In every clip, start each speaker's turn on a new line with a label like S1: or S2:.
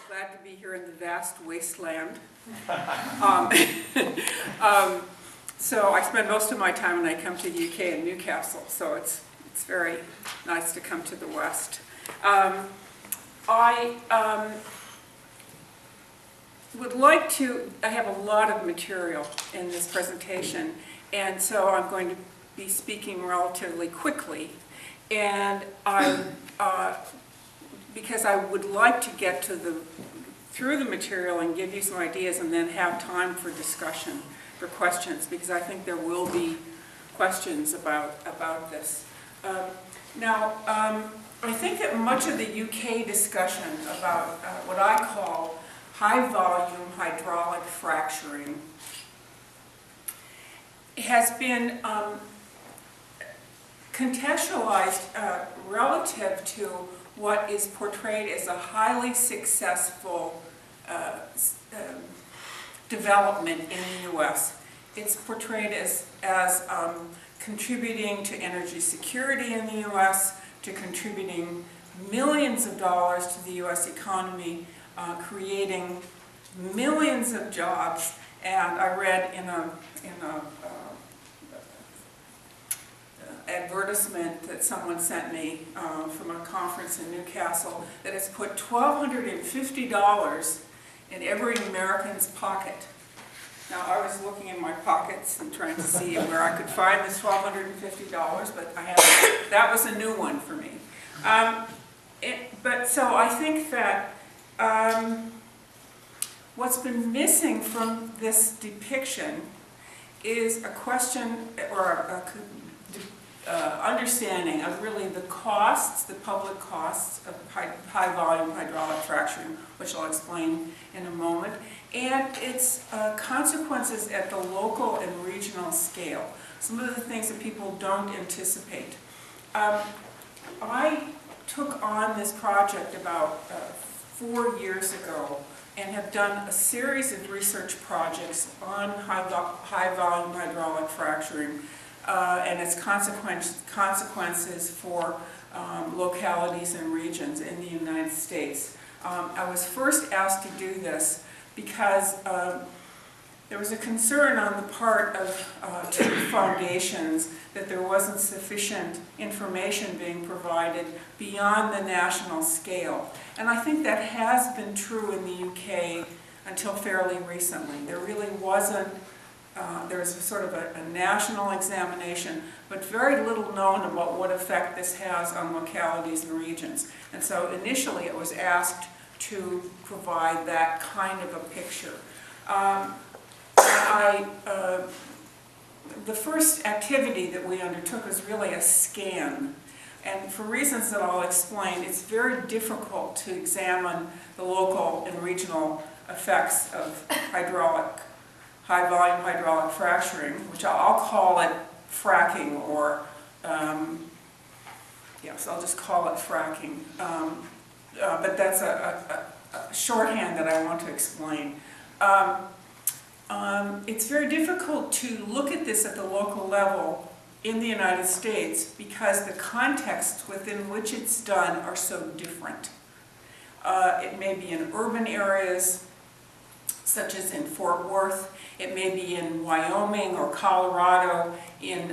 S1: glad to be here in the vast wasteland. So I spend most of my time when I come to the UK in Newcastle, so it's very nice to come to the West. I would like to, I have a lot of material in this presentation, and so I'm going to be speaking relatively quickly, and because I would like to get to through the material and give you some ideas and then have time for discussion, for questions, because I think there will be questions about this. I think that much of the UK discussion about what I call high-volume hydraulic fracturing has been contextualized relative to what is portrayed as a highly successful development in the U.S. It's portrayed as contributing to energy security in the U.S., to contributing millions of dollars to the U.S. economy, creating millions of jobs. And I read in a advertisement that someone sent me from a conference in Newcastle that has put $1,250 in every American's pocket. Now, I was looking in my pockets and trying to see where I could find this $1,250, but that was a new one for me. So I think that what's been missing from this depiction is a question or understanding of really the costs, the public costs of high-volume hydraulic fracturing, which I'll explain in a moment, and its consequences at the local and regional scale. Some of the things that people don't anticipate. I took on this project about 4 years ago and have done a series of research projects on high-volume hydraulic fracturing and its consequences for localities and regions in the United States. I was first asked to do this because there was a concern on the part of two foundations that there wasn't sufficient information being provided beyond the national scale. And I think that has been true in the UK until fairly recently. There really wasn't there was sort of a national examination, but very little known about what effect this has on localities and regions. And so initially it was asked to provide that kind of a picture. The first activity that we undertook was really a scan. And for reasons that I'll explain, it's very difficult to examine the local and regional effects of high-volume hydraulic fracturing, which I'll call it fracking, or yes, I'll just call it fracking. But that's a shorthand that I want to explain. It's very difficult to look at this at the local level in the United States because the contexts within which it's done are so different. It may be in urban areas, such as in Fort Worth. It may be in Wyoming or Colorado,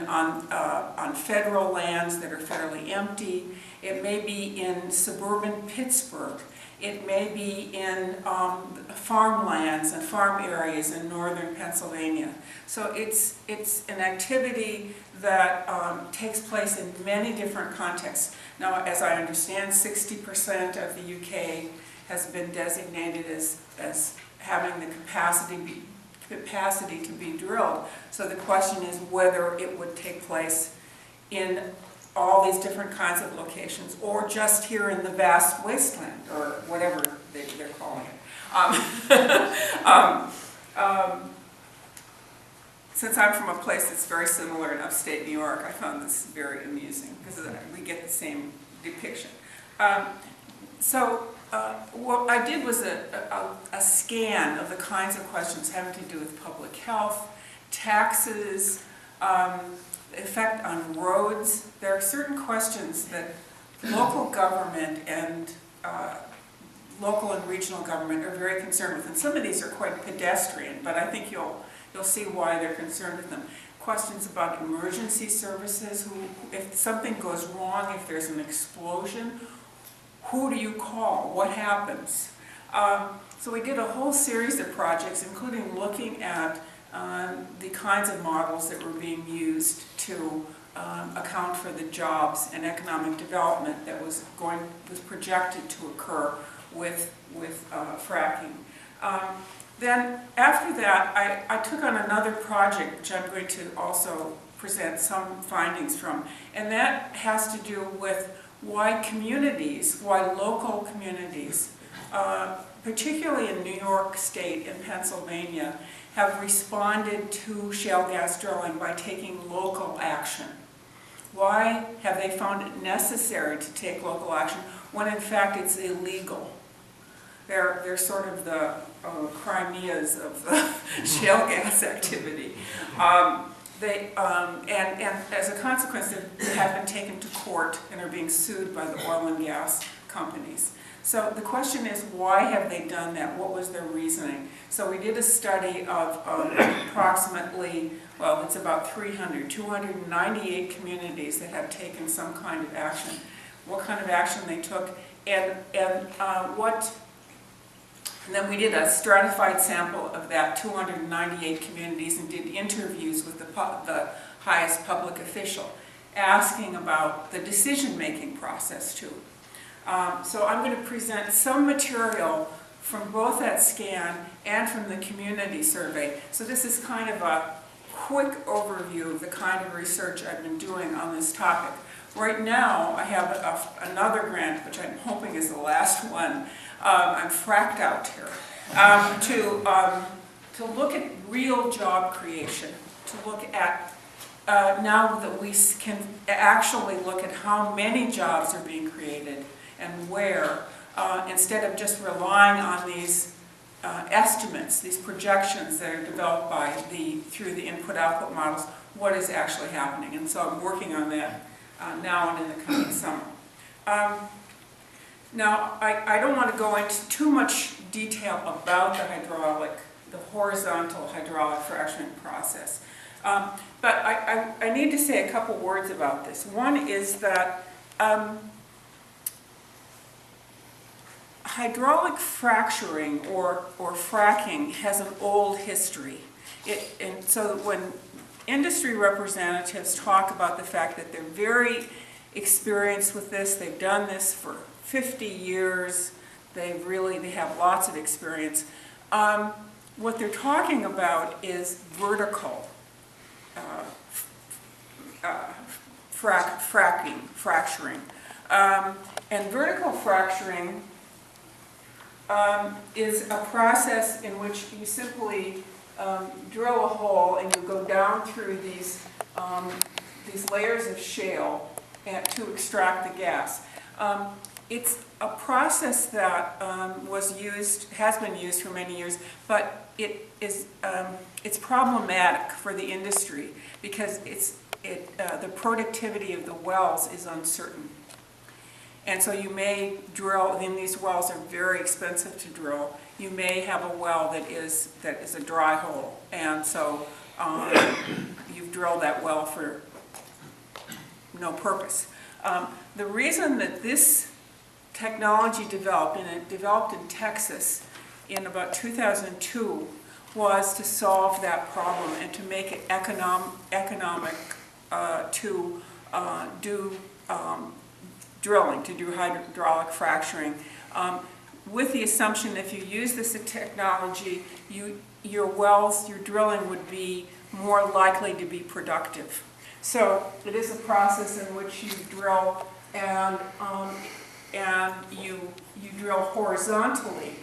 S1: on federal lands that are fairly empty. It may be in suburban Pittsburgh. It may be in farmlands and farm areas in northern Pennsylvania. So it's an activity that takes place in many different contexts. Now, as I understand, 60% of the UK has been designated as having the capacity to be drilled. So the question is whether it would take place in all these different kinds of locations, or just here in the vast wasteland, or whatever they're calling it. Since I'm from a place that's very similar in upstate New York, I found this very amusing because we get the same depiction. What I did was a scan of the kinds of questions having to do with public health, taxes, effect on roads. There are certain questions that local government and local and regional government are very concerned with. And some of these are quite pedestrian, but I think you'll see why they're concerned with them. Questions about emergency services, if something goes wrong, if there's an explosion, who do you call? What happens? So we did a whole series of projects, including looking at the kinds of models that were being used to account for the jobs and economic development that was projected to occur with fracking. Then after that, I took on another project, which I'm going to also present some findings from, and that has to do with why local communities, particularly in New York State and Pennsylvania, have responded to shale gas drilling by taking local action. Why have they found it necessary to take local action when in fact it's illegal? They're sort of the Crimeas of the shale gas activity. And as a consequence, they have been taken to court and are being sued by the oil and gas companies. So the question is, why have they done that? What was their reasoning? So we did a study of approximately, well, it's about 298 communities that have taken some kind of action. What kind of action they took, and then we did a stratified sample of that 298 communities and did interviews with the highest public official, asking about the decision-making process too. So I'm going to present some material from both that scan and from the community survey. So this is kind of a quick overview of the kind of research I've been doing on this topic. Right now I have another grant, which I'm hoping is the last one. I'm fracked out here, to look at real job creation, to look at, now that we can actually look at how many jobs are being created and where, instead of just relying on these estimates, these projections that are developed through the input-output models, what is actually happening. And so I'm working on that now and in the coming summer. Now, I don't want to go into too much detail about the horizontal hydraulic fracturing process. But I need to say a couple words about this. One is that hydraulic fracturing or fracking has an old history. And so when industry representatives talk about the fact that they're very experienced with this, they've done this for 50 years, they have lots of experience. What they're talking about is vertical fracturing. And vertical fracturing is a process in which you simply drill a hole and you go down through these layers of shale to extract the gas. It's a process that has been used for many years, but it's problematic for the industry because the productivity of the wells is uncertain. And so you may drill, and these wells are very expensive to drill. You may have a well that is a dry hole, and so you've drilled that well for no purpose. The reason that this technology developed, and it developed in Texas in about 2002, was to solve that problem and to make it economic to do drilling, to do hydraulic fracturing, with the assumption if you use this technology, your drilling would be more likely to be productive. So it is a process in which you drill and you drill horizontally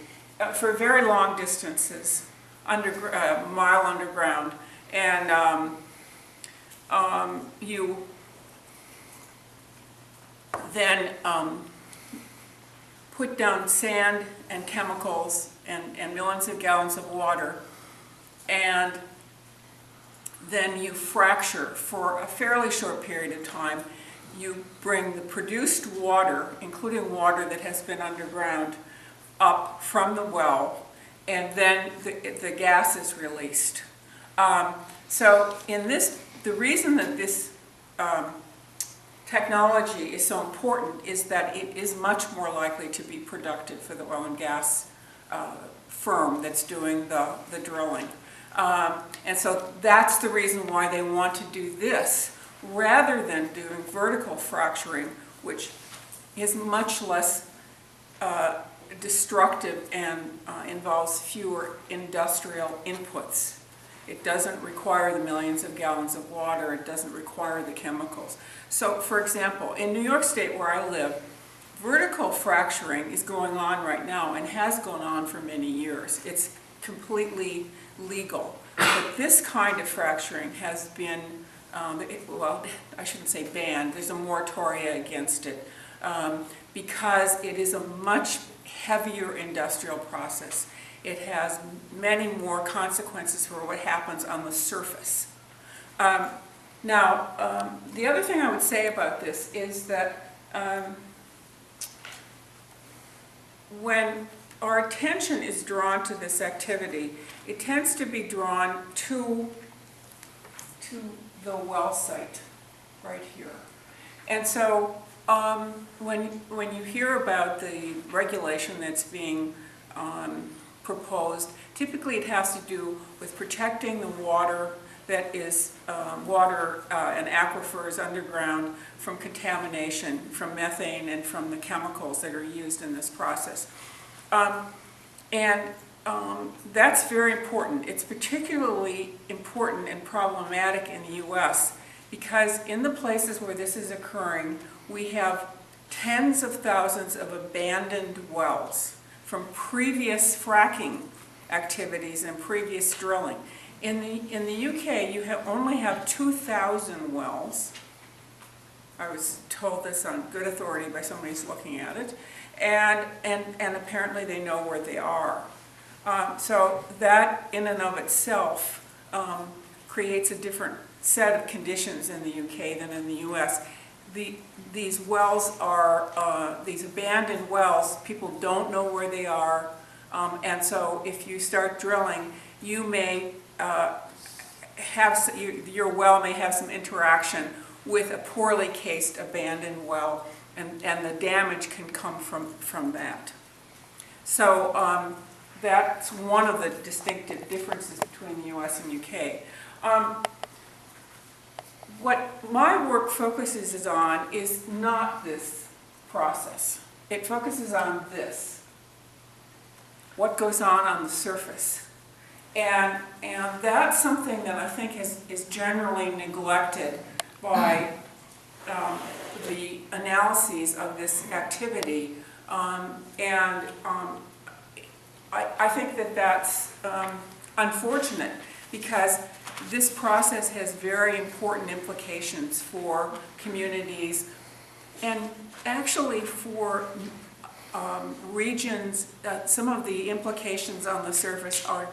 S1: for very long distances, a mile underground, and you then put down sand and chemicals and millions of gallons of water, and then you fracture for a fairly short period of time. You bring the produced water, including water that has been underground, up from the well, and then the gas is released. So in this, the reason that this technology is so important is that it is much more likely to be productive for the oil and gas firm that's doing the drilling. And so that's the reason why they want to do this rather than doing vertical fracturing, which is much less destructive and involves fewer industrial inputs. It doesn't require the millions of gallons of water. It doesn't require the chemicals. So, for example, in New York State where I live, vertical fracturing is going on right now and has gone on for many years. It's completely legal. But this kind of fracturing has been, well, I shouldn't say banned. There's a moratoria against it because it is a much heavier industrial process. It has many more consequences for what happens on the surface. Now, the other thing I would say about this is that when our attention is drawn to this activity, it tends to be drawn to the well site right here. And so when you hear about the regulation that's being proposed, typically it has to do with protecting the water that is water and aquifers underground from contamination, from methane and from the chemicals that are used in this process. That's very important. It's particularly important and problematic in the U.S. because in the places where this is occurring, we have tens of thousands of abandoned wells from previous fracking activities and previous drilling. In the UK, you only have 2,000 wells. I was told this on good authority by somebody who's looking at it, and apparently they know where they are. So that in and of itself creates a different set of conditions in the UK than in the US. These wells are, these abandoned wells, people don't know where they are, and so if you start drilling, you may your well may have some interaction with a poorly cased abandoned well, and the damage can come from that. So that's one of the distinctive differences between the US and UK. What my work focuses on is not this process. It focuses on this, what goes on the surface. And that's something that I think is generally neglected by the analyses of this activity. I think that that's unfortunate because this process has very important implications for communities and actually for regions. Some of the implications on the surface are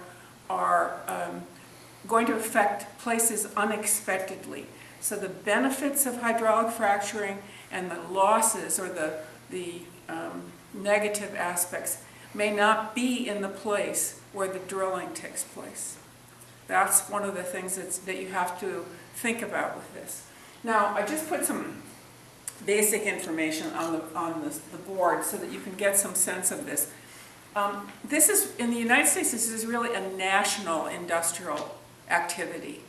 S1: going to affect places unexpectedly. So the benefits of hydraulic fracturing and the losses or the negative aspects may not be in the place where the drilling takes place. That's one of the things that you have to think about with this. Now, I just put some basic information on the board so that you can get some sense of this. This is, in the United States, this is really a national industrial activity.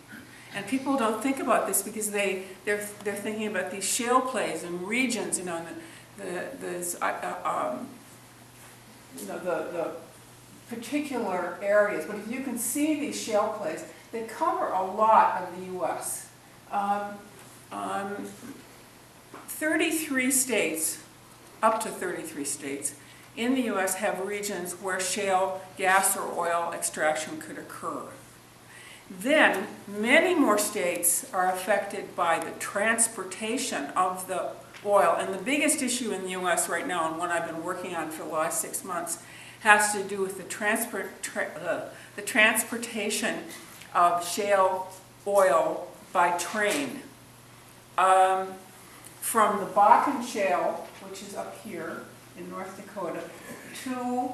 S1: And people don't think about this because they're thinking about these shale plays and regions, the particular areas. But if you can see these shale plays, they cover a lot of the U.S. 33 states, up to 33 states, in the U.S. have regions where shale gas or oil extraction could occur. Then, many more states are affected by the transportation of the oil. And the biggest issue in the U.S. right now, and one I've been working on for the last 6 months, has to do with the transportation of shale oil by train. From the Bakken Shale, which is up here in North Dakota, to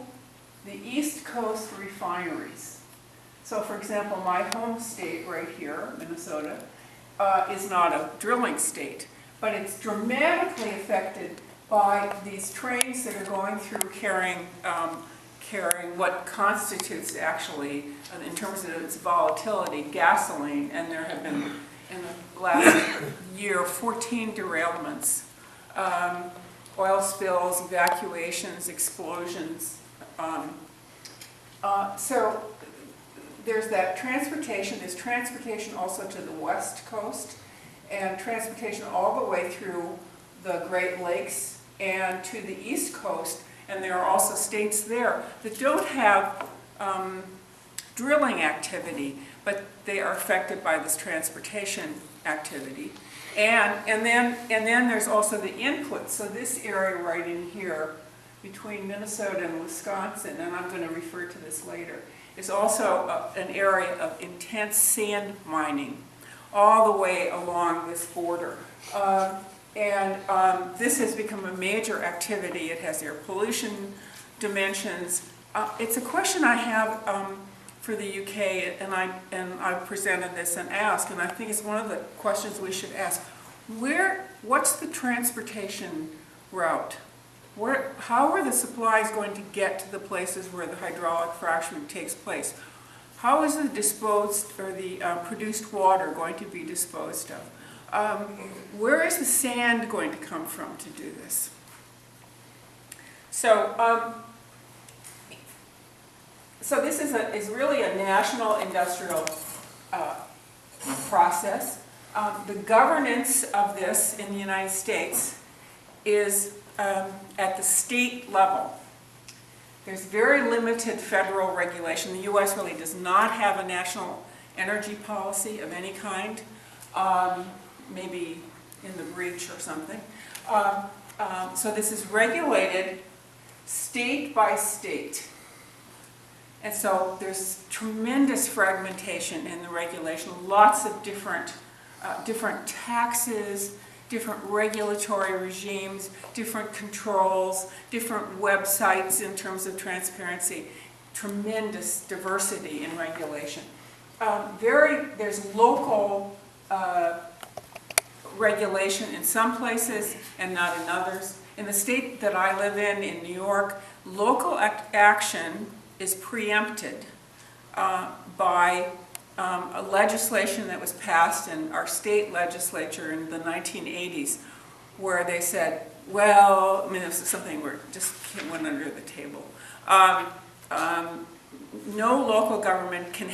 S1: the East Coast refineries. So for example, my home state right here, Minnesota, is not a drilling state, but it's dramatically affected by these trains that are going through carrying what constitutes actually, in terms of its volatility, gasoline, and there have been, in the last year, 14 derailments, oil spills, evacuations, explosions. So there's that transportation. There's transportation also to the West Coast, and transportation all the way through the Great Lakes and to the East Coast. And there are also states there that don't have drilling activity, but they are affected by this transportation activity. And then there's also the input. So this area right in here between Minnesota and Wisconsin, and I'm going to refer to this later, is also an area of intense sand mining all the way along this border. This has become a major activity. It has air pollution dimensions. It's a question I have for the UK, and I presented this and asked, and I think it's one of the questions we should ask. What's the transportation route? How are the supplies going to get to the places where the hydraulic fracturing takes place? How is the disposed or the produced water going to be disposed of? Where is the sand going to come from to do this? So this is really a national industrial process. The governance of this in the United States is at the state level. There's very limited federal regulation. The U.S. really does not have a national energy policy of any kind, maybe in the breach or something. So this is regulated state by state. And so there's tremendous fragmentation in the regulation, lots of different taxes, different regulatory regimes, different controls, different websites in terms of transparency, tremendous diversity in regulation. There's local regulation in some places and not in others. In the state that I live in New York, local action is preempted by a legislation that was passed in our state legislature in the 1980s, where they said, well, I mean, this is something where it just went under the table. No local government can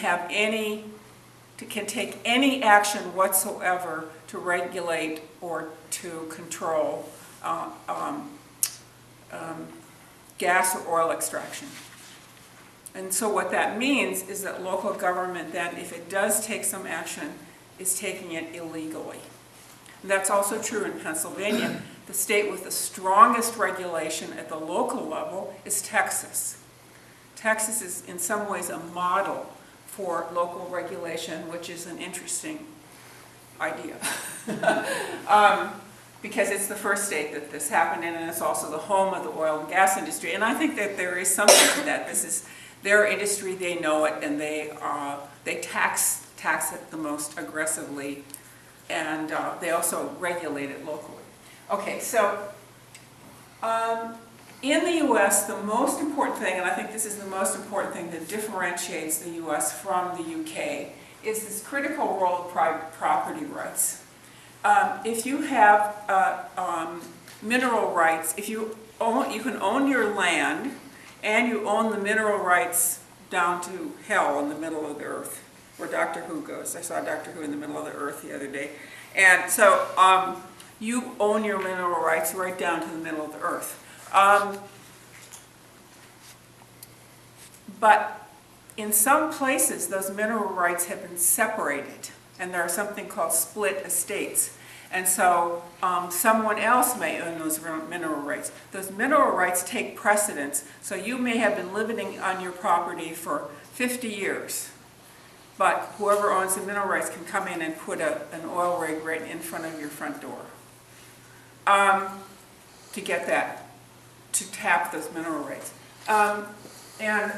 S1: take any action whatsoever to regulate or to control gas or oil extraction. And so what that means is that local government then, if it does take some action, is taking it illegally. And that's also true in Pennsylvania. The state with the strongest regulation at the local level is Texas. Texas is in some ways a model for local regulation, which is an interesting idea. Because it's the first state that this happened in, and it's also the home of the oil and gas industry. And I think that there is something to that. This is their industry, they know it, and they tax it the most aggressively, and they also regulate it locally. Okay, so in the U.S., the most important thing, and I think this is the most important thing that differentiates the U.S. from the U.K., is this critical role of private property rights. If you have mineral rights, you can own your land, and you own the mineral rights down to hell in the middle of the earth, where Dr. Who goes. I saw Dr. Who in the middle of the earth the other day. And so you own your mineral rights right down to the middle of the earth. But in some places, those mineral rights have been separated, and there are something called split estates. And so someone else may own those mineral rights. Those mineral rights take precedence. So you may have been living on your property for 50 years, but whoever owns the mineral rights can come in and put an oil rig right in front of your front door to get that, to tap those mineral rights. And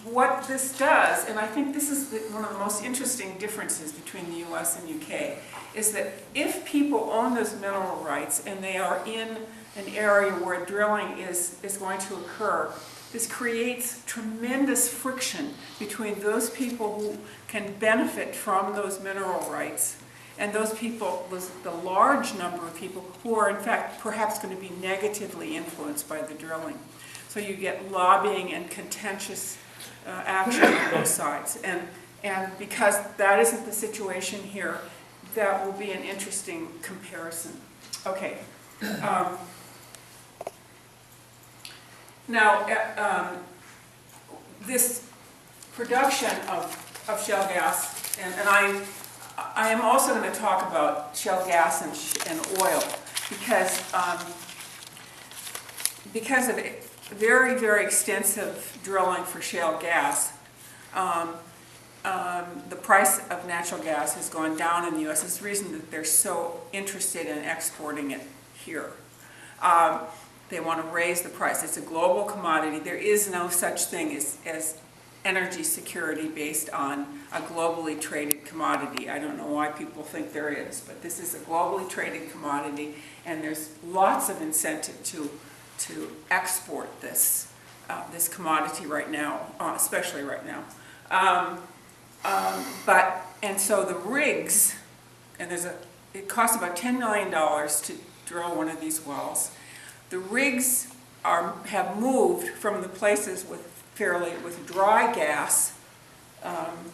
S1: what this does, and I think this is one of the most interesting differences between the US and UK, is that if people own those mineral rights and they are in an area where drilling is going to occur, this creates tremendous friction between those people who can benefit from those mineral rights and those people, the large number of people who are in fact perhaps going to be negatively influenced by the drilling. So you get lobbying and contentious action on both sides. And because that isn't the situation here, that will be an interesting comparison. Okay. Now, this production of shale gas, and I am also going to talk about shale gas and oil because of very, very extensive drilling for shale gas. The price of natural gas has gone down in the U.S. It's the reason that they're so interested in exporting it here. They want to raise the price. It's a global commodity. There is no such thing as energy security based on a globally traded commodity. I don't know why people think there is, but this is a globally traded commodity, and there's lots of incentive to export this commodity right now, especially right now. And so the rigs, and it costs about $10 million to drill one of these wells. The rigs have moved from the places with dry gas. I'm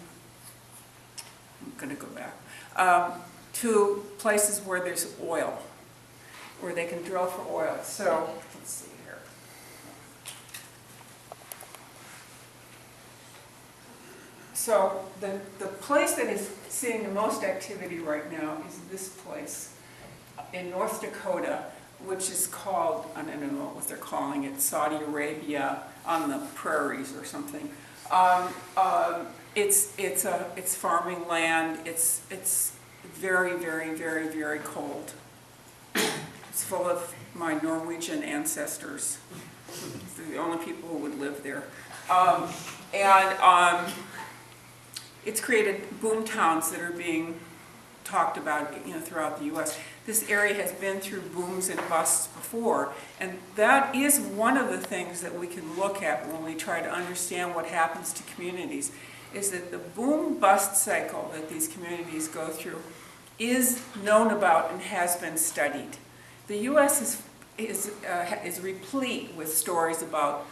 S1: going to go back to places where there's oil, where they can drill for oil. So let's see here. So the place that is seeing the most activity right now is this place in North Dakota, which is called, I don't know what they're calling it, Saudi Arabia on the prairies or something. It's farming land. It's very, very, very, very cold. It's full of my Norwegian ancestors. They're the only people who would live there. It's created boom towns that are being talked about, throughout the U.S. This area has been through booms and busts before, and that is one of the things that we can look at when we try to understand what happens to communities, is that the boom-bust cycle that these communities go through is known about and has been studied. The U.S. is replete with stories about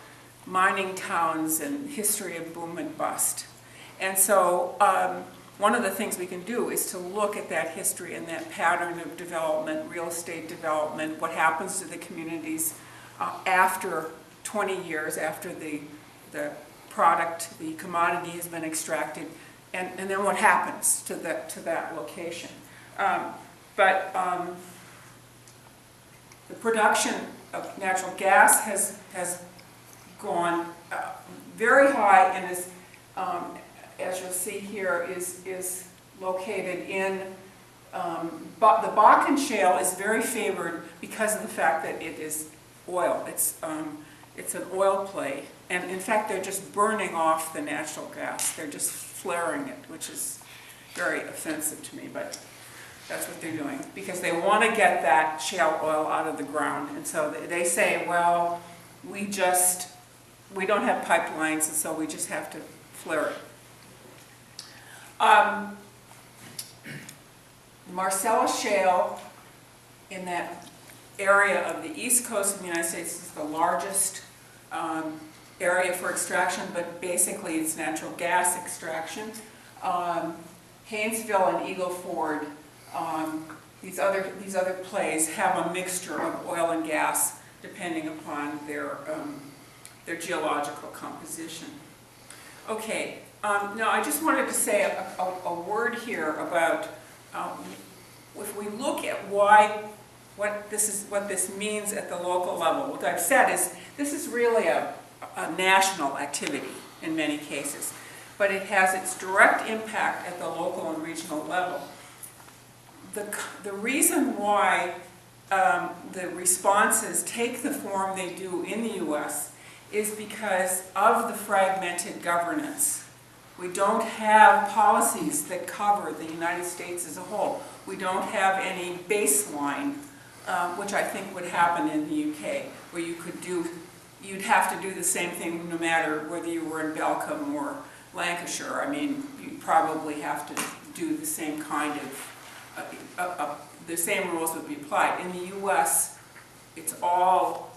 S1: mining towns and history of boom and bust. And so one of the things we can do is to look at that history and that pattern of development, real estate development, what happens to the communities after 20 years, after the product, the commodity has been extracted, and then what happens to that location. The production of natural gas has gone very high and is, as you'll see here, is located in, the Bakken Shale is very favored because of the fact that it is oil. It's an oil play. And in fact, they're just burning off the natural gas. They're just flaring it, which is very offensive to me, but that's what they're doing, because they want to get that shale oil out of the ground. And so they say, well, we don't have pipelines, and so we just have to flare it. Marcellus Shale in that area of the east coast of the United States is the largest area for extraction, but basically it's natural gas extraction. Haynesville and Eagle Ford, these other plays have a mixture of oil and gas depending upon their geological composition. Okay. Now, I just wanted to say a word here about if we look at what this means at the local level. What I've said is this is really a national activity in many cases, but it has its direct impact at the local and regional level. The reason why the responses take the form they do in the U.S. is because of the fragmented governance. We don't have policies that cover the United States as a whole. We don't have any baseline, which I think would happen in the UK, where you'd have to do the same thing no matter whether you were in Belcombe or Lancashire. I mean, you'd probably have to do the same kind of, the same rules would be applied. In the US, it's all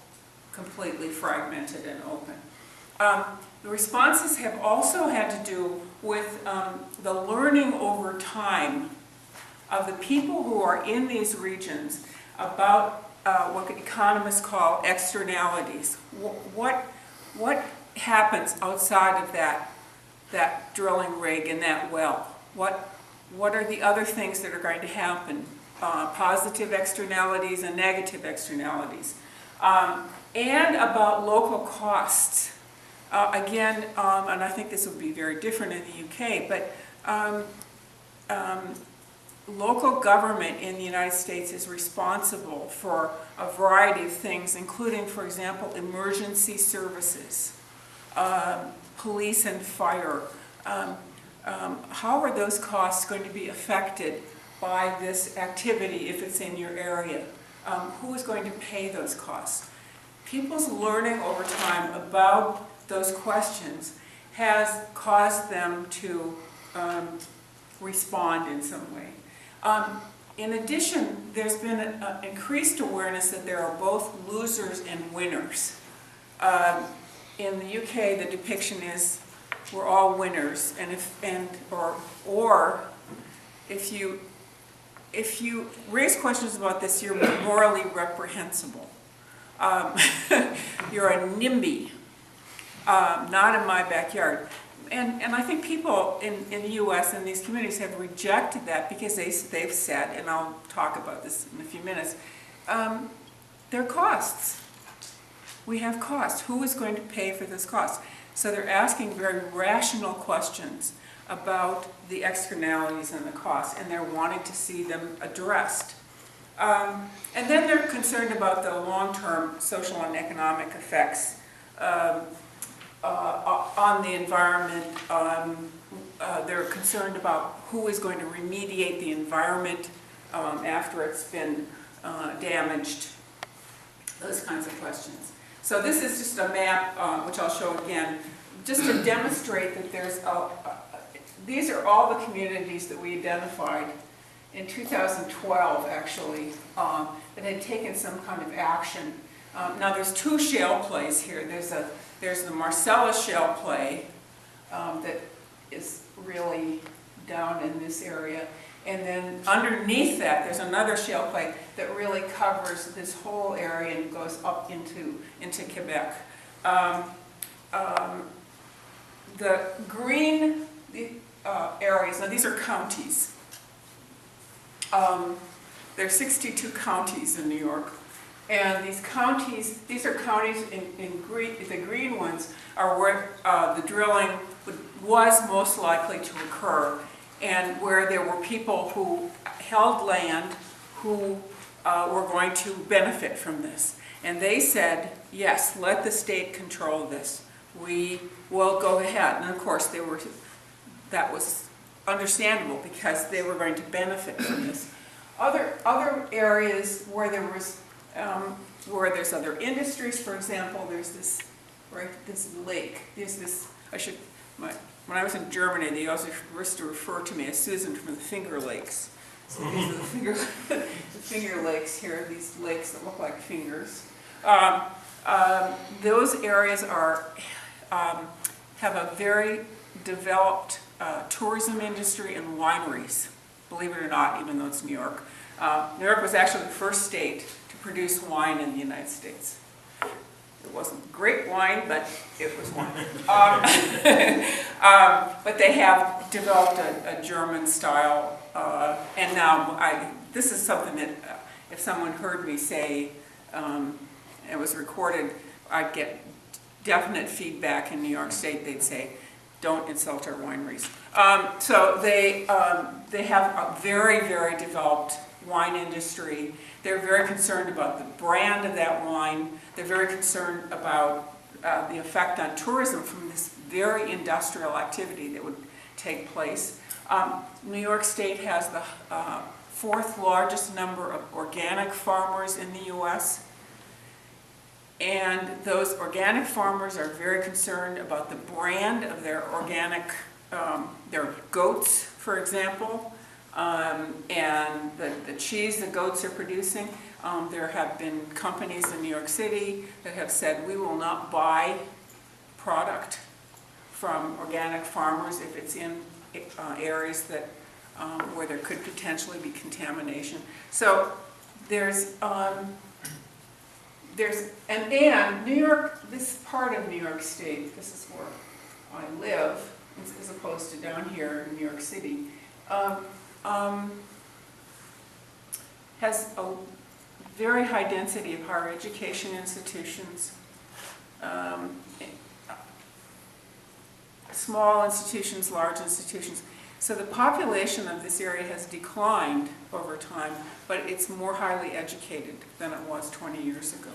S1: completely fragmented and open. The responses have also had to do with the learning over time of the people who are in these regions about what economists call externalities. What happens outside of that drilling rig and that well? What are the other things that are going to happen? Positive externalities and negative externalities. And about local costs. Again, and I think this will be very different in the UK, but local government in the United States is responsible for a variety of things, including, for example, emergency services, police and fire. How are those costs going to be affected by this activity if it's in your area? Who is going to pay those costs? People's learning over time about those questions has caused them to respond in some way. In addition, there's been an increased awareness that there are both losers and winners. In the UK, the depiction is we're all winners, and if you raise questions about this, you're morally reprehensible. You're a NIMBY, not in my backyard. And I think people in the U.S. and these communities have rejected that because they've said, and I'll talk about this in a few minutes, there are costs. We have costs. Who is going to pay for this cost? So they're asking very rational questions about the externalities and the costs, and they're wanting to see them addressed. And then they're concerned about the long-term social and economic effects on the environment. They're concerned about who is going to remediate the environment after it's been damaged, those kinds of questions. So this is just a map, which I'll show again, just to demonstrate that these are all the communities that we identified in 2012, actually, that had taken some kind of action. Now there's two shale plays here. There's the Marcellus shale play that is really down in this area. And then underneath that, there's another shale play that really covers this whole area and goes up into Quebec. The green areas, now these are counties. There are 62 counties in New York. And these are counties in green, the green ones are where the drilling was most likely to occur, and where there were people who held land who were going to benefit from this. And they said, yes, let the state control this. We will go ahead. And of course, that was understandable because they were going to benefit from this. Other areas where where there's other industries, for example, there's this lake. There's this, when I was in Germany, they always used to refer to me as Susan from the Finger Lakes. So these are the finger lakes here, these lakes that look like fingers. Those areas have a very developed tourism industry and wineries, believe it or not, even though it's New York. New York was actually the first state to produce wine in the United States. It wasn't great wine, but it was wine. But they have developed a German style, and now this is something that if someone heard me say, it was recorded, I'd get definite feedback in New York State. They'd say, don't insult our wineries. So they have a very, very developed wine industry. They're very concerned about the brand of that wine. They're very concerned about the effect on tourism from this very industrial activity that would take place. New York State has the fourth largest number of organic farmers in the U.S. And those organic farmers are very concerned about the brand of their organic, their goats, for example, and the cheese the goats are producing. There have been companies in New York City that have said, we will not buy product from organic farmers if it's in areas that where there could potentially be contamination. So and New York, this part of New York State, this is where I live, as opposed to down here in New York City, has a very high density of higher education institutions, small institutions, large institutions. So the population of this area has declined over time, but it's more highly educated than it was 20 years ago.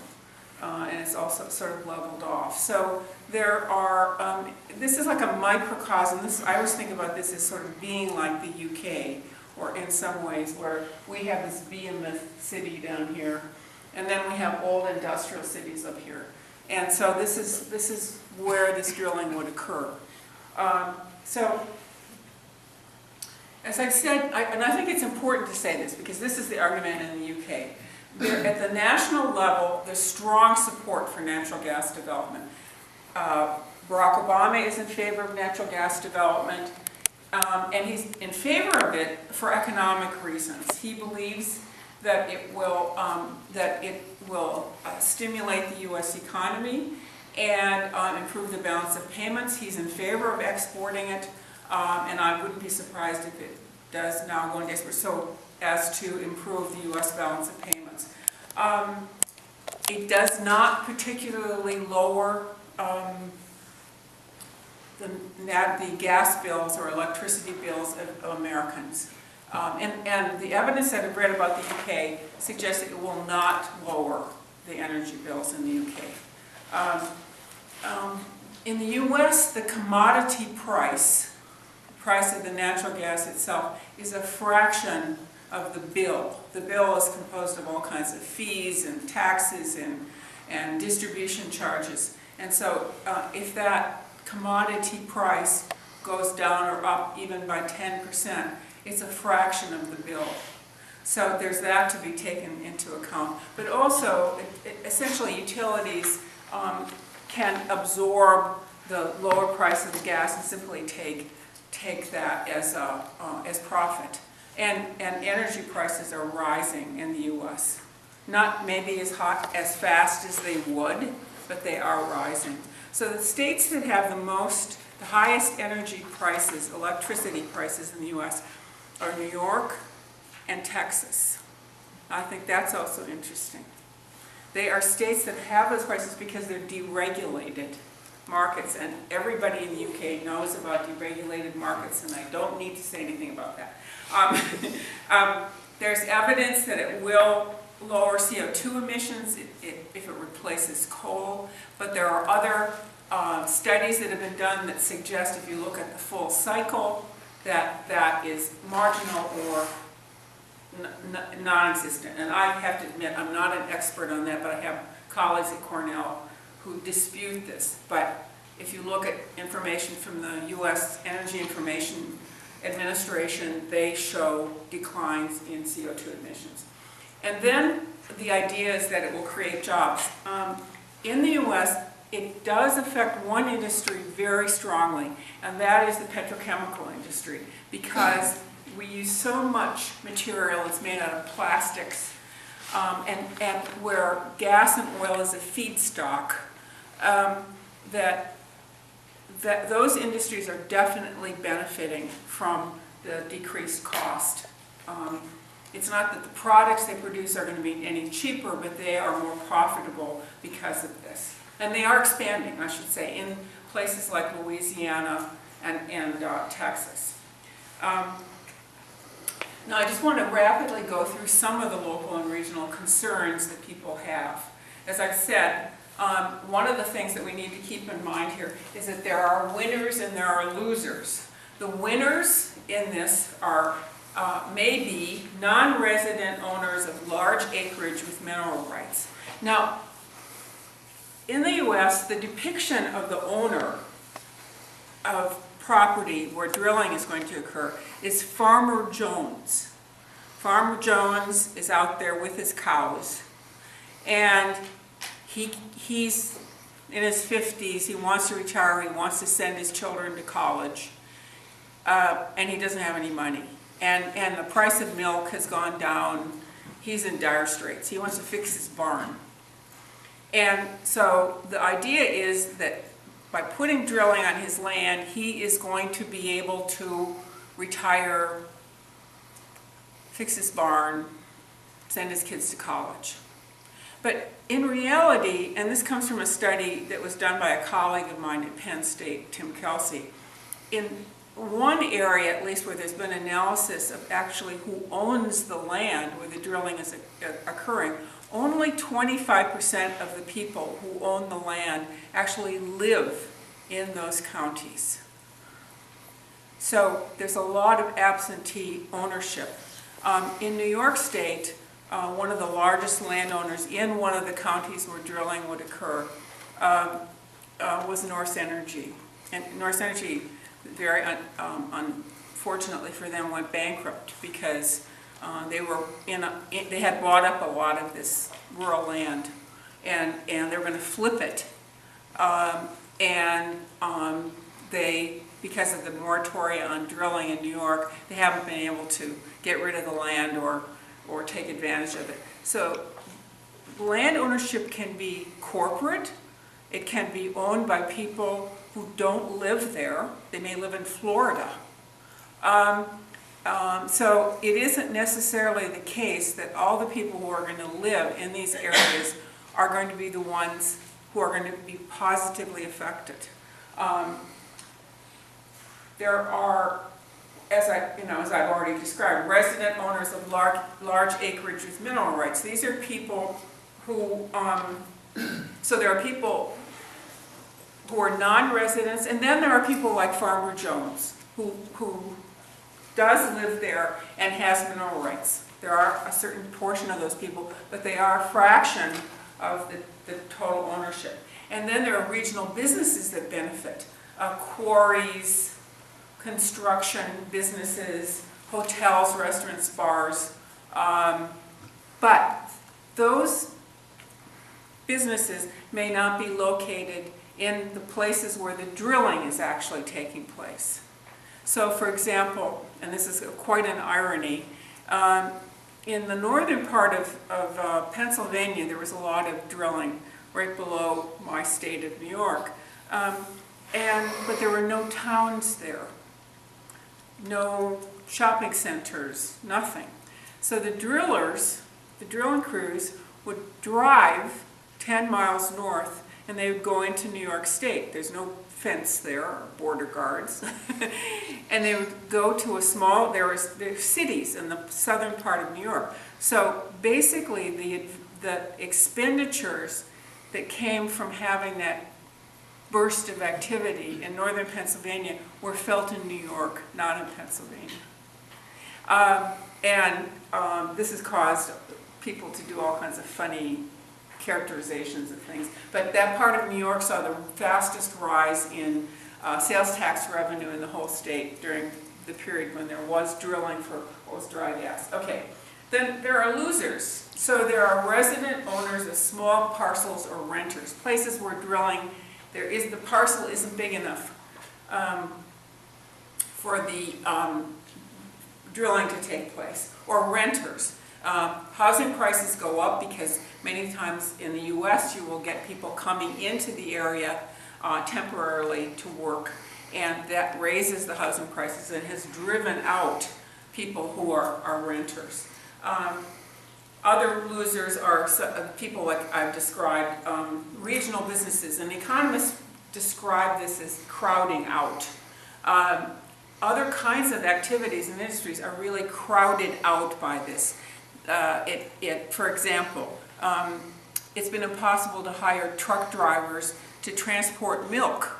S1: And it's also sort of leveled off. So there are, this is like a microcosm. I always think about this as sort of being like the UK, or in some ways where we have this behemoth city down here, and then we have old industrial cities up here. And so this is where this drilling would occur. So, as I said, and I think it's important to say this because this is the argument in the UK. At the national level, there's strong support for natural gas development. Barack Obama is in favor of natural gas development, and he's in favor of it for economic reasons. He believes that it will stimulate the U.S. economy and improve the balance of payments. He's in favor of exporting it, and I wouldn't be surprised if it does now go into export, so as to improve the U.S. balance of payments. It does not particularly lower the gas bills or electricity bills of Americans. And the evidence that I've read about the UK suggests that it will not lower the energy bills in the UK. In the US, the commodity price, the price of the natural gas itself, is a fraction of the bill. The bill is composed of all kinds of fees and taxes and distribution charges. And so if that commodity price goes down or up even by 10%, it's a fraction of the bill. So there's that to be taken into account. But also, essentially, utilities can absorb the lower price of the gas and simply take that as profit. And energy prices are rising in the U.S. Not maybe as fast as they would, but they are rising. So the states that have the highest energy prices, electricity prices in the U.S. are New York and Texas. I think that's also interesting. They are states that have those prices because they're deregulated markets, and everybody in the UK knows about deregulated markets, and I don't need to say anything about that. There's evidence that it will lower CO2 emissions if it replaces coal, but there are other studies that have been done that suggest if you look at the full cycle that is marginal or non-existent. And I have to admit, I'm not an expert on that, but I have colleagues at Cornell who dispute this. But if you look at information from the U.S. Energy Information Administration, they show declines in CO2 emissions. And then the idea is that it will create jobs. In the U.S., it does affect one industry very strongly, and that is the petrochemical industry, because we use so much material that's made out of plastics, and where gas and oil is a feedstock, that those industries are definitely benefiting from the decreased cost. It's not that the products they produce are going to be any cheaper, but they are more profitable because of this. And they are expanding, I should say, in places like Louisiana and Texas. Now, I just want to rapidly go through some of the local and regional concerns that people have. As I've said, one of the things that we need to keep in mind here is that there are winners and there are losers. The winners in this are maybe non-resident owners of large acreage with mineral rights. Now, in the U.S., the depiction of the owner of property where drilling is going to occur is Farmer Jones. Farmer Jones is out there with his cows, and he's in his 50s, he wants to retire, he wants to send his children to college, and he doesn't have any money. And the price of milk has gone down, he's in dire straits, he wants to fix his barn. And so the idea is that by putting drilling on his land, he is going to be able to retire, fix his barn, send his kids to college. But in reality, and this comes from a study that was done by a colleague of mine at Penn State, Tim Kelsey, in one area at least where there's been analysis of actually who owns the land where the drilling is occurring, only 25% of the people who own the land actually live in those counties. So there's a lot of absentee ownership. In New York State, one of the largest landowners in one of the counties where drilling would occur was North Energy. And North Energy, very unfortunately for them, went bankrupt because they had bought up a lot of this rural land, and they were going to flip it, they, because of the moratorium on drilling in New York, they haven't been able to get rid of the land or take advantage of it. So land ownership can be corporate, it can be owned by people who don't live there. They may live in Florida. So it isn't necessarily the case that all the people who are going to live in these areas are going to be the ones who are going to be positively affected. There are, as I've already described, resident owners of large acreage with mineral rights. These are people who, so there are people who are non-residents, and then there are people like Farmer Jones, who does live there and has mineral rights. There are a certain portion of those people, but they are a fraction of the total ownership. And then there are regional businesses that benefit, quarries, construction businesses, hotels, restaurants, bars. But those businesses may not be located in the places where the drilling is actually taking place. So for example, and this is quite an irony, in the northern part of Pennsylvania there was a lot of drilling right below my state of New York. But there were no towns there, no shopping centers, nothing. So the drilling crews would drive 10 miles north and they would go into New York State. There's no fence there, or border guards. And they would go to there's cities in the southern part of New York. So basically the expenditures that came from having that burst of activity in northern Pennsylvania were felt in New York, not in Pennsylvania. This has caused people to do all kinds of funny characterizations of things. But that part of New York saw the fastest rise in sales tax revenue in the whole state during the period when there was drilling for what was dry gas. Okay, then there are losers. So there are resident owners of small parcels or renters, places where drilling, the parcel isn't big enough for the drilling to take place, or renters. Housing prices go up because many times in the U.S. you will get people coming into the area temporarily to work, and that raises the housing prices and has driven out people who are renters. Other losers are people like I've described, regional businesses, and economists describe this as crowding out. Other kinds of activities and industries are really crowded out by this. For example, it's been impossible to hire truck drivers to transport milk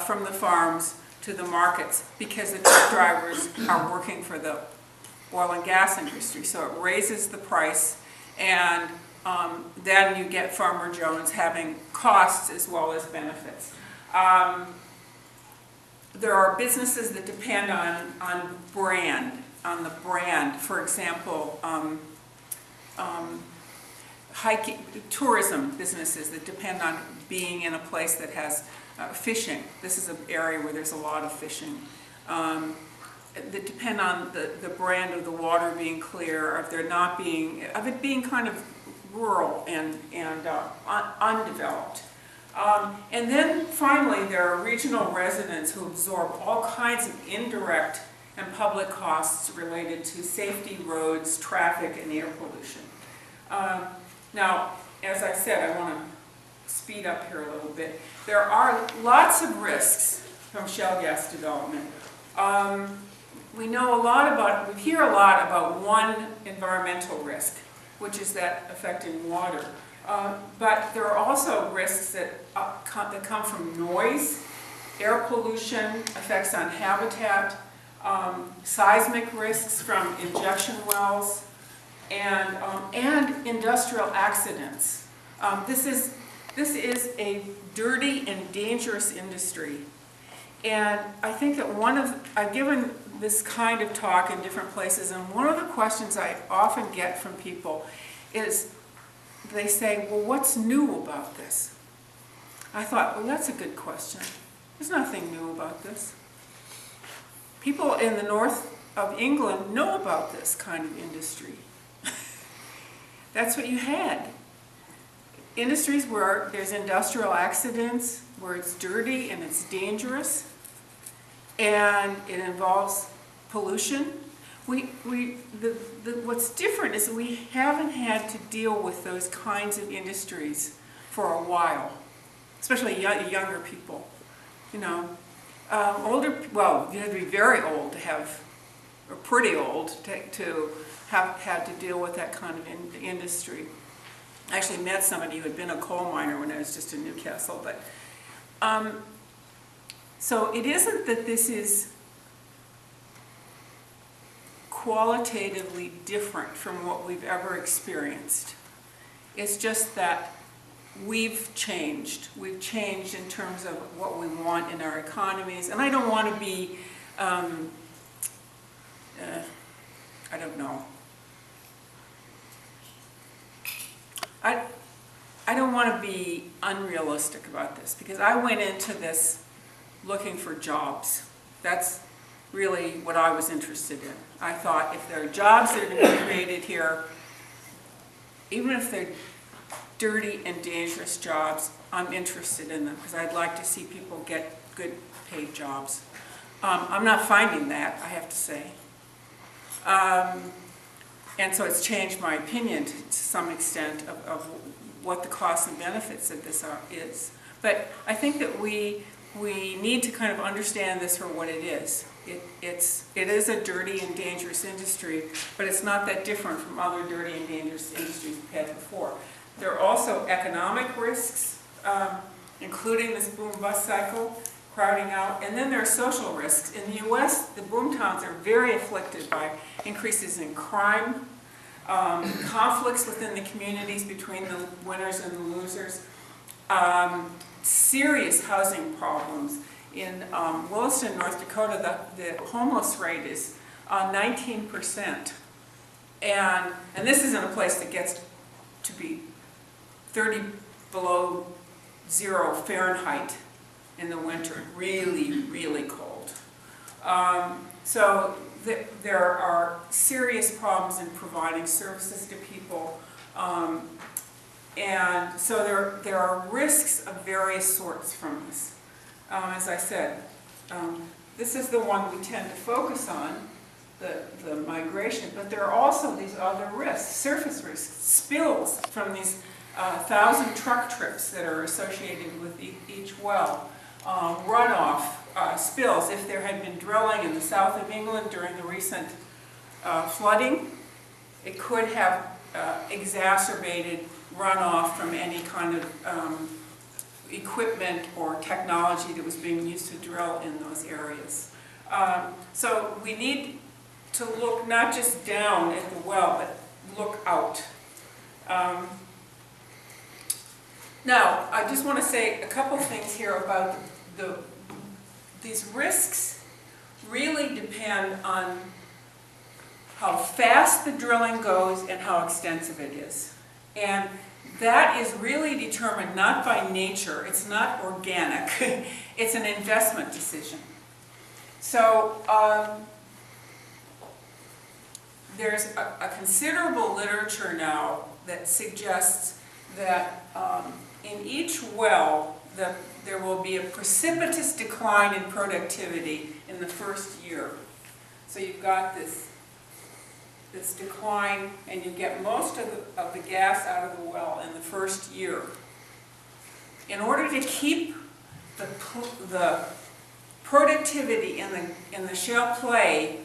S1: from the farms to the markets because the truck drivers are working for the oil and gas industry. So it raises the price, and then you get Farmer Jones having costs as well as benefits. There are businesses that depend on brand, on the brand. For example, hiking, tourism businesses that depend on being in a place that has fishing. This is an area where there's a lot of fishing. That depend on the brand of the water being clear, or if they're not being, of it being kind of rural and undeveloped. And then finally, there are regional residents who absorb all kinds of indirect and public costs related to safety, roads, traffic, and air pollution. Now, as I said, I want to speed up here a little bit. There are lots of risks from shale gas development. We know a lot about, we hear a lot about one environmental risk, which is that affecting water. But there are also risks that come from noise, air pollution, effects on habitat, seismic risks from injection wells, and industrial accidents. This is a dirty and dangerous industry. And I think that I've given this kind of talk in different places, and one of the questions I often get from people is, they say, well, what's new about this? I thought, well, that's a good question. There's nothing new about this. People in the north of England know about this kind of industry. That's what you had. Industries where there's industrial accidents, where it's dirty and it's dangerous, and it involves pollution. What's different is that we haven't had to deal with those kinds of industries for a while, especially younger people. You know, well, you have to be very old to have, or pretty old to have had to deal with that kind of industry. I actually met somebody who had been a coal miner when I was just in Newcastle, but so it isn't that this is qualitatively different from what we've ever experienced. It's just that we've changed. We've changed in terms of what we want in our economies. And I don't want to be, I don't know. I don't want to be unrealistic about this, because I went into this looking for jobs. That's really what I was interested in. I thought, if there are jobs that are going to be created here, even if they're dirty and dangerous jobs, I'm interested in them, because I'd like to see people get good paid jobs. I'm not finding that, I have to say. And so it's changed my opinion to some extent of what the costs and benefits of this is. But I think that we need to kind of understand this for what it is. It is a dirty and dangerous industry, but it's not that different from other dirty and dangerous industries we've had before. There are also economic risks, including this boom-bust cycle, crowding out, and then there are social risks. In the U.S., the boom towns are very afflicted by increases in crime, conflicts within the communities between the winners and the losers, serious housing problems. In Williston, North Dakota, the homeless rate is 19%. And this is in a place that gets to be 30 below 0 Fahrenheit in the winter, really, really cold. So there are serious problems in providing services to people. And so there are risks of various sorts from this. As I said, this is the one we tend to focus on, the migration, but there are also these other risks, surface risks, spills from these 1,000 truck trips that are associated with each well, runoff, spills. If there had been drilling in the south of England during the recent flooding, it could have exacerbated runoff from any kind of equipment or technology that was being used to drill in those areas. So we need to look not just down at the well, but look out. Now, I just want to say a couple things here about these risks really depend on how fast the drilling goes and how extensive it is. And that is really determined not by nature, it's not organic, it's an investment decision. So there's a considerable literature now that suggests that in each well there will be a precipitous decline in productivity in the first year. So you've got this decline, and you get most of the gas out of the well in the first year. In order to keep the productivity in the shale play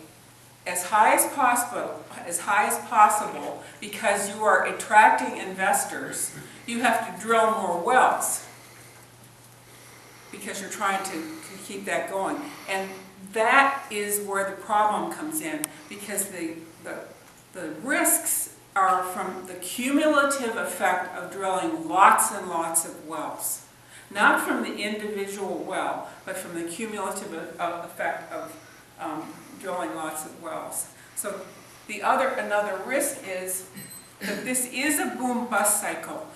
S1: as high as possible, because you are attracting investors, you have to drill more wells because you're trying to keep that going. And that is where the problem comes in, because the risks are from the cumulative effect of drilling lots and lots of wells. Not from the individual well, but from the cumulative effect of drilling lots of wells. So another risk is that this is a boom-bust cycle.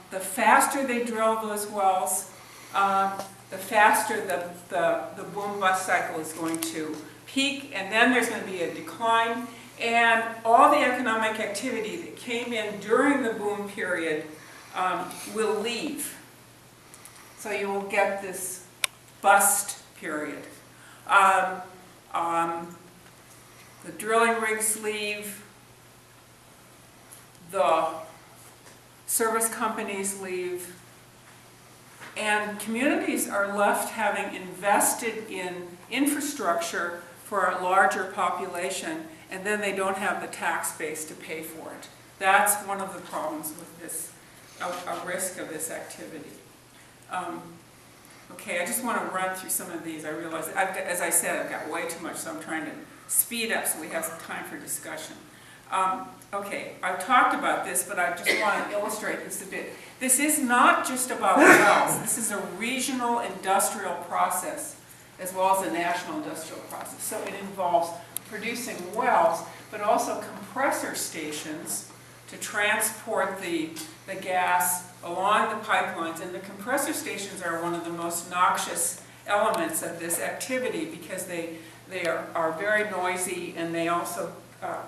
S1: The faster they drill those wells, the faster the boom-bust cycle is going to peak, and then there's going to be a decline, and all the economic activity that came in during the boom period will leave. So you will get this bust period. The drilling rigs leave, the service companies leave, and communities are left having invested in infrastructure for a larger population, and then they don't have the tax base to pay for it. That's one of the problems with this, a risk of this activity. Okay, I just want to run through some of these. I realize, as I said, I've got way too much, so I'm trying to speed up so we have some time for discussion. Okay, I've talked about this, but I just want to illustrate this a bit. This is not just about wells. This is a regional industrial process as well as a national industrial process. So it involves producing wells, but also compressor stations to transport the gas along the pipelines. And the compressor stations are one of the most noxious elements of this activity because they are very noisy, and they also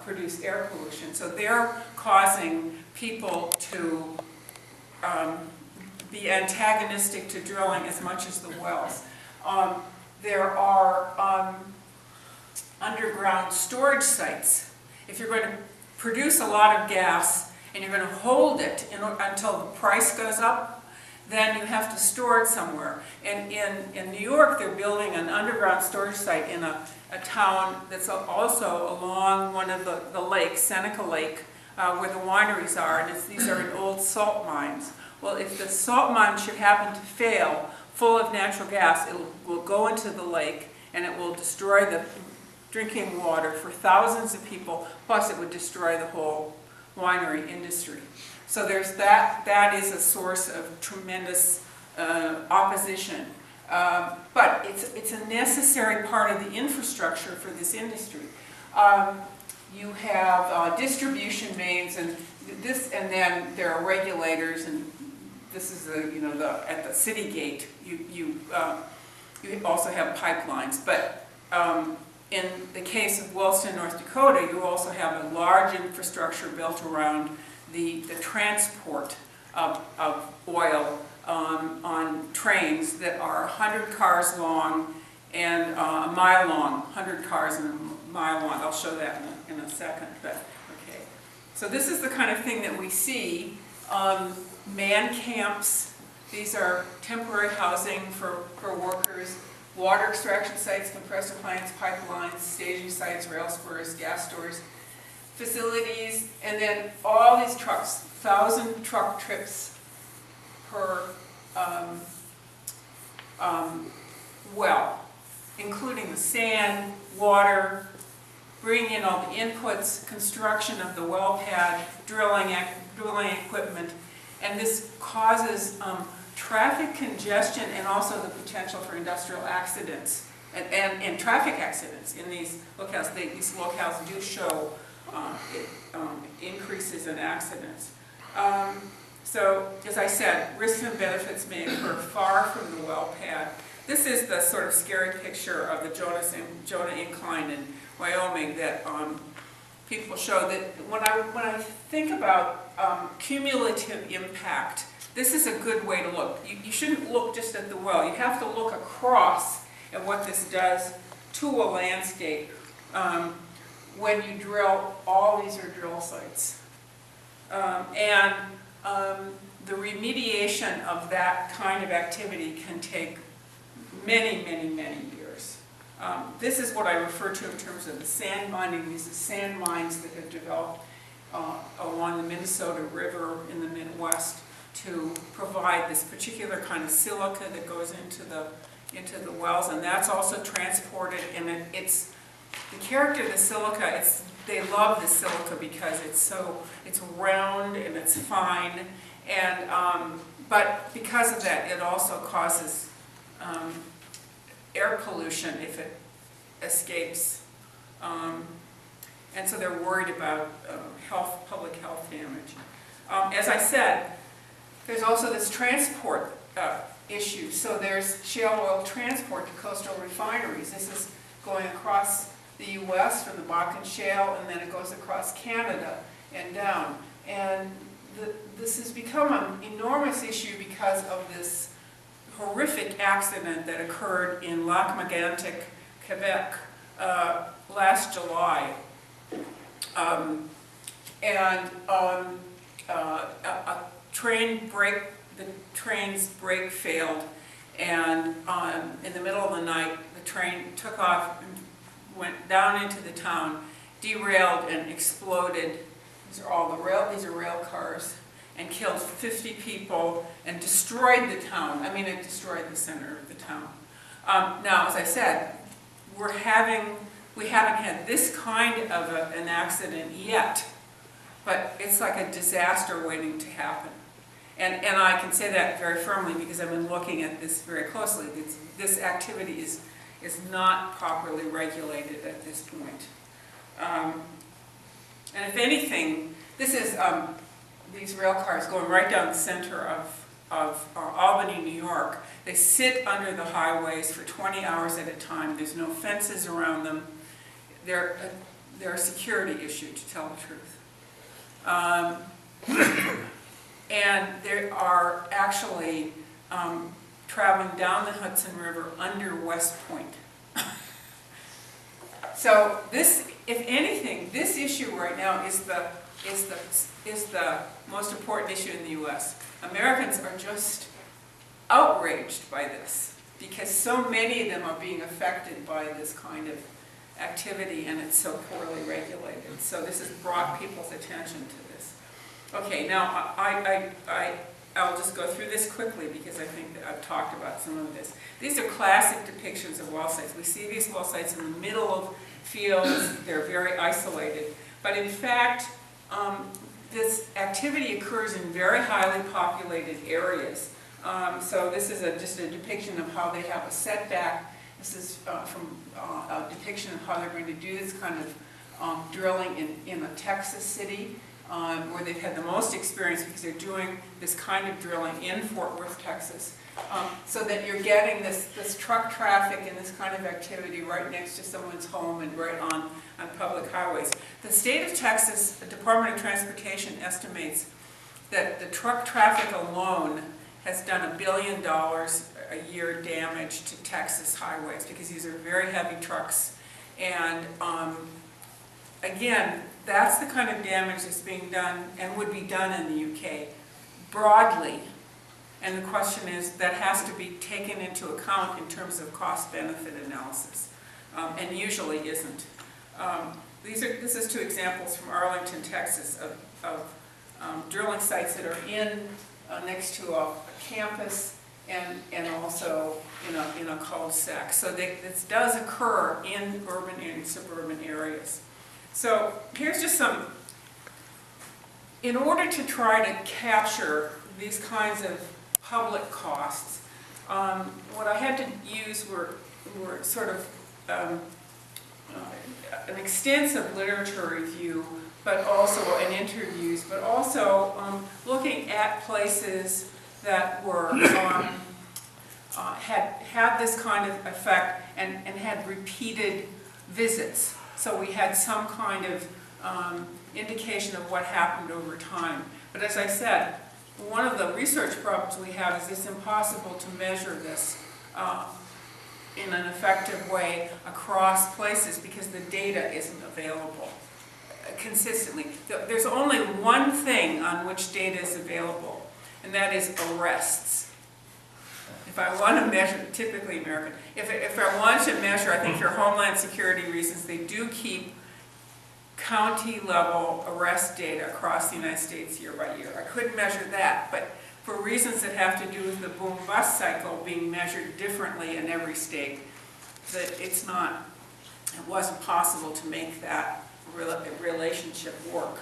S1: produce air pollution. So they're causing people to be antagonistic to drilling as much as the wells. There are underground storage sites. If you're going to produce a lot of gas and you're going to hold it until the price goes up, then you have to store it somewhere. And in New York, they're building an underground storage site in a town that's also along one of the lakes, Seneca Lake, where the wineries are, and these are in old salt mines. Well, if the salt mine should happen to fail, full of natural gas, it will go into the lake, and it will destroy the drinking water for thousands of people, plus it would destroy the whole winery industry. So there's that is a source of tremendous opposition. But it's a necessary part of the infrastructure for this industry. You have distribution mains, and then there are regulators, and this is at the city gate. You also have pipelines, but in the case of Williston, North Dakota, you also have a large infrastructure built around the transport of oil on trains that are 100 cars long and a mile long, 100 cars and a mile long. I'll show that in a second. But okay, so this is the kind of thing that we see. Man camps. These are temporary housing for workers. Water extraction sites, compressor plants, pipelines, staging sites, rail spurs, gas stores. facilities, and then all these trucks, 1,000 truck trips per well, including the sand, water, bringing in all the inputs, construction of the well pad, drilling equipment, and this causes traffic congestion and also the potential for industrial accidents and traffic accidents in these locales. These locales do show increases in accidents. So, as I said, risks and benefits may occur far from the well pad. This is the sort of scary picture of the Jonah Incline in Wyoming that people show that when I think about cumulative impact, this is a good way to look. You shouldn't look just at the well. You have to look across at what this does to a landscape when you drill. All these are drill sites. The remediation of that kind of activity can take many, many, many years. This is what I refer to in terms of the sand mining. These are sand mines that have developed along the Minnesota River in the Midwest to provide this particular kind of silica that goes into the wells, and that's also transported. And it's the character of the silica. They love the silica because it's round and it's fine, and but because of that, it also causes air pollution if it escapes, and so they're worried about public health damage. As I said, there's also this transport issue. So there's shale oil transport to coastal refineries. This is going across the U.S. from the Bakken Shale, and then it goes across Canada and down. And this has become an enormous issue because of this horrific accident that occurred in Lac-Mégantic, Quebec, last July. The train's brake failed, and in the middle of the night, the train took off and went down into the town, derailed and exploded. These are rail cars, and killed 50 people and destroyed the town. I mean, it destroyed the center of the town. Now, as I said, we haven't had this kind of an accident yet, but it's like a disaster waiting to happen. And I can say that very firmly because I've been looking at this very closely. This activity is not properly regulated at this point. And if anything, this is these rail cars going right down the center of Albany, New York. They sit under the highways for 20 hours at a time. There's no fences around them. They're a security issue, to tell the truth. And they are actually traveling down the Hudson River under West Point. So this, if anything, this issue right now is the most important issue in the U.S. Americans are just outraged by this because so many of them are being affected by this kind of activity, and it's so poorly regulated. So this has brought people's attention to this. Okay, now I'll just go through this quickly because I think that I've talked about some of this. These are classic depictions of well sites. We see these well sites in the middle of fields. They're very isolated. But in fact, this activity occurs in very highly populated areas. So this is just a depiction of how they have a setback. This is from a depiction of how they're going to do this kind of drilling in a Texas city. Where they've had the most experience because they're doing this kind of drilling in Fort Worth, Texas. So that you're getting this truck traffic and this kind of activity right next to someone's home and right on public highways. The state of Texas, the Department of Transportation estimates that the truck traffic alone has done $1 billion a year damage to Texas highways because these are very heavy trucks. And again, that's the kind of damage that's being done and would be done in the UK broadly. And the question is, that has to be taken into account in terms of cost-benefit analysis, and usually isn't. This is two examples from Arlington, Texas, of drilling sites that are next to a campus and also in a cul-de-sac. So this does occur in urban and suburban areas. So here's just some, in order to try to capture these kinds of public costs, what I had to use were sort of an extensive literature review, but also, and interviews, but also looking at places that were had this kind of effect and had repeated visits. So we had some kind of indication of what happened over time. But as I said, one of the research problems we have is it's impossible to measure this in an effective way across places because the data isn't available consistently. There's only one thing on which data is available, and that is arrests. If I want to measure, typically American, if I want to measure, I think for Homeland Security reasons, they do keep county-level arrest data across the United States year by year. I couldn't measure that, but for reasons that have to do with the boom-bust cycle being measured differently in every state, that it wasn't possible to make that relationship work.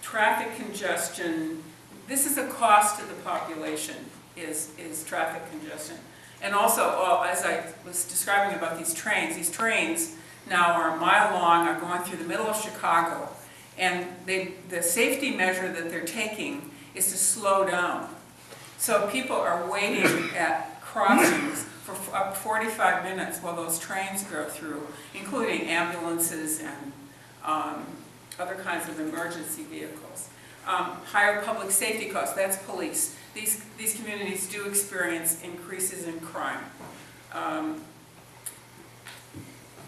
S1: Traffic congestion, this is a cost to the population, is traffic congestion. And also, as I was describing about these trains now are a mile long, are going through the middle of Chicago, and the safety measure that they're taking is to slow down. So people are waiting at crossings for up to 45 minutes while those trains go through, including ambulances and other kinds of emergency vehicles. Higher public safety costs, that's police. These communities do experience increases in crime.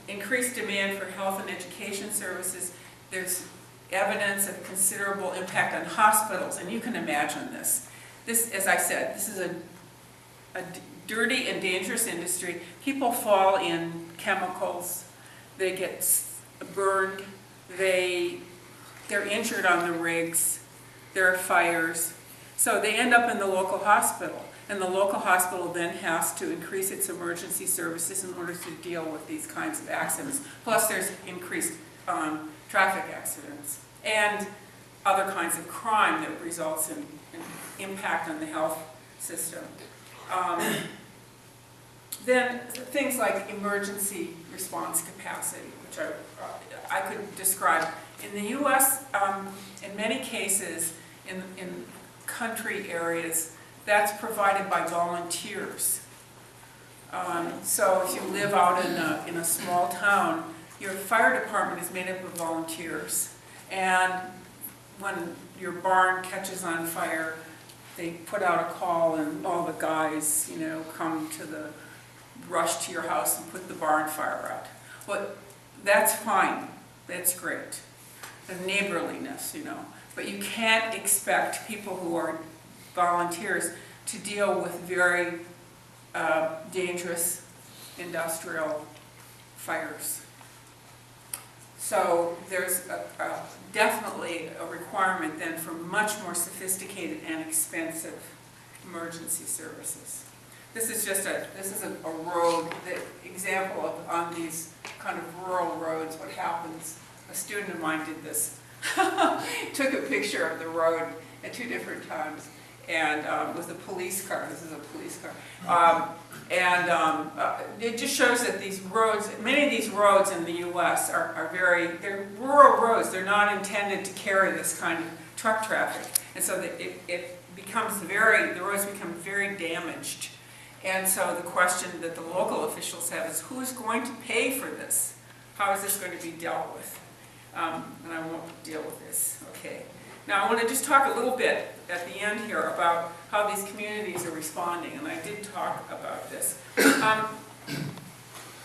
S1: Increased demand for health and education services. There's evidence of considerable impact on hospitals, and you can imagine this. This, as I said, this is a dirty and dangerous industry. People fall in chemicals, they get burned, they're injured on the rigs, there are fires. So they end up in the local hospital, and the local hospital then has to increase its emergency services in order to deal with these kinds of accidents. Plus there's increased traffic accidents and other kinds of crime that results in impact on the health system. Then things like emergency response capacity, which I could describe. In the U.S., in many cases, in country areas, that's provided by volunteers. So if you live out in a small town, your fire department is made up of volunteers. And when your barn catches on fire, they put out a call and all the guys, come to rush to your house and put the barn fire out. Well, that's fine. That's great. The neighborliness, But you can't expect people who are volunteers to deal with very dangerous industrial fires. So there's definitely a requirement then for much more sophisticated and expensive emergency services. This is just a road, the example of on these kind of rural roads, what happens. A student of mine did this. Took a picture of the road at 2 different times, and with a police car. This is a police car. It just shows that these roads, many of these roads in the U.S. they're rural roads. They're not intended to carry this kind of truck traffic. And so the roads become very damaged. And so the question that the local officials have is, who's going to pay for this? How is this going to be dealt with? And I won't deal with this. Okay. Now I want to just talk a little bit at the end here about how these communities are responding, and I did talk about this.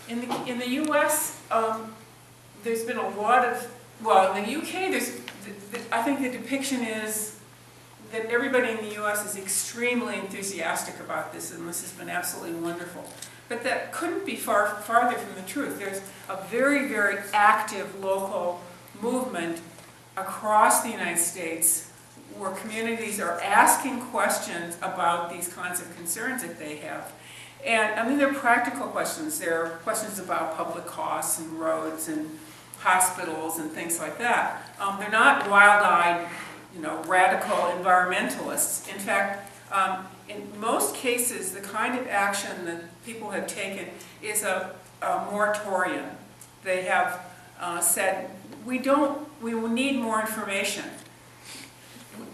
S1: In the U.S., there's been a lot of, in the U.K., I think the depiction is that everybody in the U.S. is extremely enthusiastic about this, and this has been absolutely wonderful. But that couldn't be farther from the truth. There's a very, very active local movement across the United States where communities are asking questions about these kinds of concerns that they have. And I mean, they're practical questions. They're questions about public costs and roads and hospitals and things like that. They're not wild-eyed, radical environmentalists. In fact, in most cases, the kind of action that people have taken is a moratorium. They have said, we will need more information.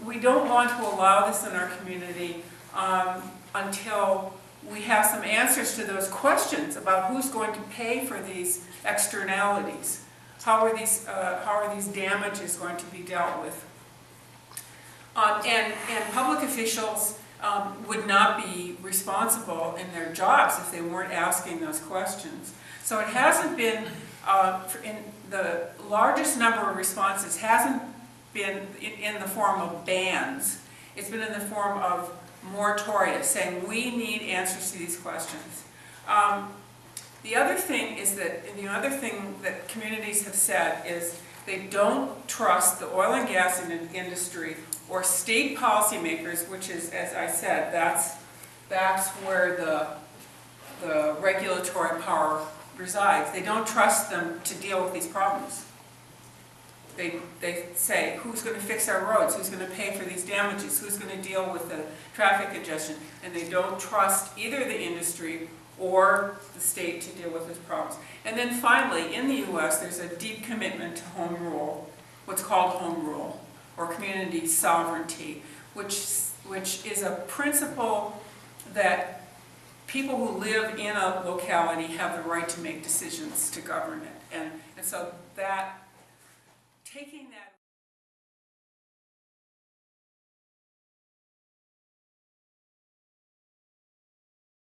S1: We don't want to allow this in our community until we have some answers to those questions about who's going to pay for these externalities. How are these damages going to be dealt with? And public officials would not be responsible in their jobs if they weren't asking those questions. So it hasn't been, in the largest number of responses hasn't been in the form of bans. It's been in the form of moratoria, saying we need answers to these questions. The other thing that communities have said is they don't trust the oil and gas industry or state policymakers, which is, as I said, that's where the regulatory power resides. They don't trust them to deal with these problems. They say, who's going to fix our roads? Who's going to pay for these damages? Who's going to deal with the traffic congestion? And they don't trust either the industry or the state to deal with these problems. And then finally, in the U.S., there's a deep commitment to home rule, what's called home rule, or community sovereignty, which is a principle that people who live in a locality have the right to make decisions to govern it. And so that, taking that